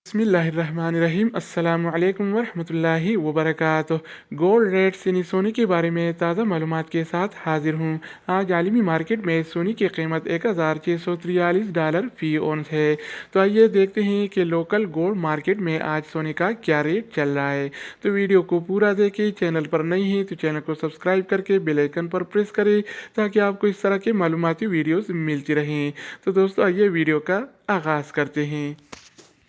बिस्मिल्लाहिर्रहमानिर्रहीम अस्सलामु अलैकुम वरहमतुल्लाहि वबरकातुह। गोल्ड रेट्स यानी सोने के बारे में ताज़ा मालूमात के साथ हाजिर हूँ। आज आलमी मार्केट में सोने की कीमत $1643 फ़ी औंस है। तो आइए देखते हैं कि लोकल गोल्ड मार्केट में आज सोने का क्या रेट चल रहा है। तो वीडियो को पूरा देखें। चैनल पर नहीं है तो चैनल को सब्सक्राइब करके बेल आइकन पर प्रेस करें ताकि आपको इस तरह के मालूमाती वीडियोज़ मिलती रहें। तो दोस्तों आइए वीडियो का आगाज़ करते हैं।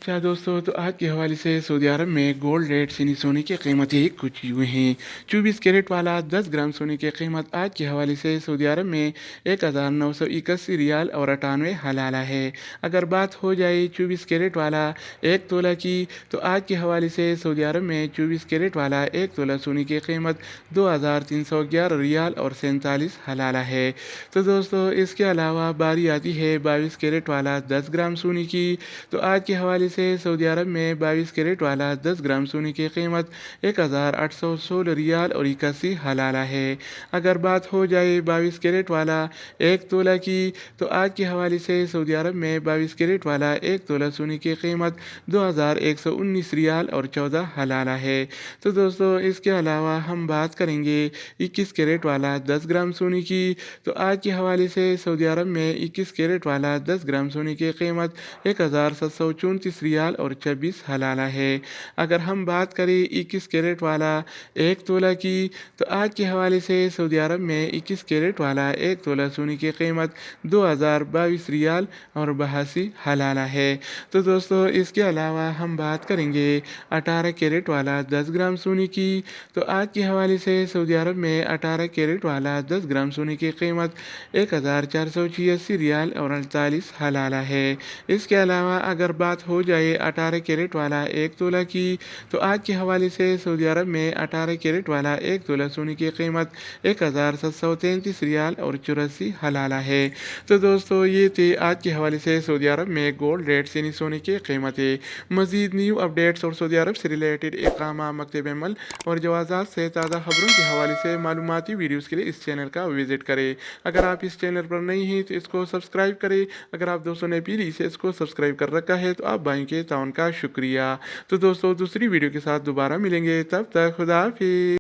अच्छा दोस्तों, तो आज के हवाले से सऊदी अरब में गोल्ड रेट यानी सोने की कीमतें कुछ यूँ हैं। 24 कैरेट वाला 10 ग्राम सोने की कीमत आज के हवाले से सऊदी अरब में 1981 रियाल और 98 हलाला है। अगर बात हो जाए 24 कैरेट वाला 1 तोला की, तो आज के हवाले से सऊदी अरब में 24 कैरेट वाला 1 तोला सोने की कीमत 2311 रियाल और 47 हलाला है। तो दोस्तों इसके अलावा बारी आती है 22 कैरेट वाला 10 ग्राम सोने की। तो आज के हवाले से सऊदी अरब में 22 कैरेट वाला 10 ग्राम सोने की कीमत 1816 रियाल और 81 हलाला है। अगर बात हो जाए 22 कैरेट वाला 1 तोला की, तो आज के हवाले से सऊदी अरब में 22 कैरेट वाला 1 तोला सोने की कीमत 2119 रियाल और 14 हलाला है। तो दोस्तों इसके अलावा हम बात करेंगे 21 कैरेट वाला 10 ग्राम सोने की। तो आज के हवाले से सऊदी अरब में 21 कैरेट वाला 10 ग्राम सोने की कीमत 1734 रियाल और 26 हलाला है। अगर हम बात करें 21 कैरेट वाला 1 तोला की, तो आज के हवाले से सऊदी अरब में 21 कैरेट वाला 1 तोला सोने की कीमत 2022 रियाल और 82 हलाला है। तो दोस्तों इसके अलावा हम बात करेंगे 18 कैरेट वाला 10 ग्राम सोने की। तो आज के हवाले से सऊदी अरब में 18 कैरेट वाला 10 ग्राम सोने की कीमत 1486 रियाल और 48 हलाला है। इसके अलावा अगर बात हो जाए 18 कैरेट वाला 1 तोला की, तो आज के हवाले से सऊदी अरब में 18 कैरेट वाला 1 तोला सोने की कीमत 1733 रियाल और 84 हलाला है। तो दोस्तों ये थे आज के हवाले से सऊदी अरब में गोल्ड रेट्स यानी सोने की कीमतें। मज़ीद न्यू अपडेट्स और सऊदी अरब से रिलेटेड इक़ामा, मकतब अमल और जवाज़ात से ताज़ा खबरों के हवाले से मालूमाती वीडियोज़ के लिए इस चैनल का विज़िट करें। अगर आप इस चैनल पर नहीं हैं तो इसको सब्सक्राइब करें। अगर आप दोस्तों ने पीली से इसको सब्सक्राइब कर रखा है तो आप भाई के ताउन का शुक्रिया। तो दोस्तों दूसरी वीडियो के साथ दोबारा मिलेंगे, तब तक खुदा हाफिज़।